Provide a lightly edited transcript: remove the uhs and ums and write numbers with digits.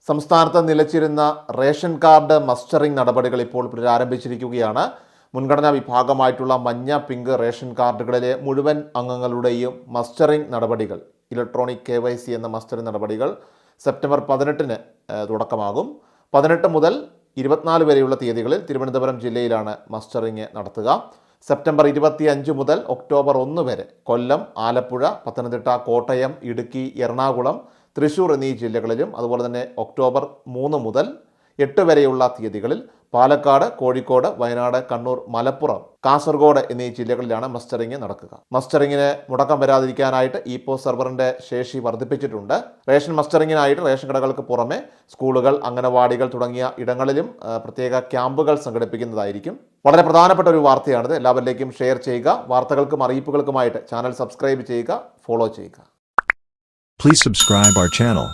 സംസ്ഥാനത്ത് നിലച്ചിരുന്ന ration card mustering നടപടികൾ ഇപ്പോൾ പുനരാരംഭിച്ചിരിക്കുകയാണ്. മുൻഗണനാ വിഭാഗമായിട്ടുള്ള മഞ്ഞ, പിങ്ക് റേഷൻ കാർഡുകളിലെ മുഴുവൻ അംഗങ്ങളുടെയും മസ്റ്ററിംഗ് നടപടികൾ, ഇലക്ട്രോണിക് KYC എന്ന മസ്റ്ററിംഗ് നടപടികൾ സെപ്റ്റംബർ 18-ന് തുടക്കമാകും. 18 മുതൽ 24 വരെയുള്ള തീയതികളിൽ തിരുവനന്തപുരം ജില്ലയിലാണ് മസ്റ്ററിംഗ് നടത്തുക. സെപ്റ്റംബർ 25 മുതൽ ഒക്ടോബർ 1 വരെ കൊല്ലം, ആലപ്പുഴ, പത്തനംതിട്ട, കോട്ടയം, ഇടുക്കി, എറണാകുളം, തൃശ്ശൂർ എന്നീ ജില്ലകളിലും, അതുപോലെ തന്നെ ഒക്ടോബർ 3 മുതൽ 8 വരെയുള്ള തീയതികളിൽ പാലക്കാട്, കോഴിക്കോട്, വയനാട്, കണ്ണൂർ, മലപ്പുറം, കാസർഗോഡ് എന്നീ ജില്ലകളിലാണ് മസ്റ്ററിംഗ് നടക്കുക. മസ്റ്ററിംഗിന് മുടക്കം വരാതിരിക്കാനായിട്ട് ഇപോസ് സെർവറിന്റെ ശേഷി വർദ്ധിപ്പിച്ചിട്ടുണ്ട്. റേഷൻ മസ്റ്ററിംഗിനായിട്ട് റേഷൻ കടകൾക്ക് പുറമെ സ്കൂളുകൾ, അംഗനവാടികൾ തുടങ്ങിയ ഇടങ്ങളിലും പ്രത്യേക ക്യാമ്പുകൾ സംഘടിപ്പിക്കുന്നതായിരിക്കും. വളരെ പ്രധാനപ്പെട്ട ഒരു വാർത്തയാണിത്. എല്ലാവരിലേക്കും ഷെയർ ചെയ്യുക. വാർത്തകൾക്കും അറിയിപ്പുകൾക്കുമായിട്ട് ചാനൽ സബ്സ്ക്രൈബ് ചെയ്യുക, ഫോളോ ചെയ്യുക. Please subscribe our channel.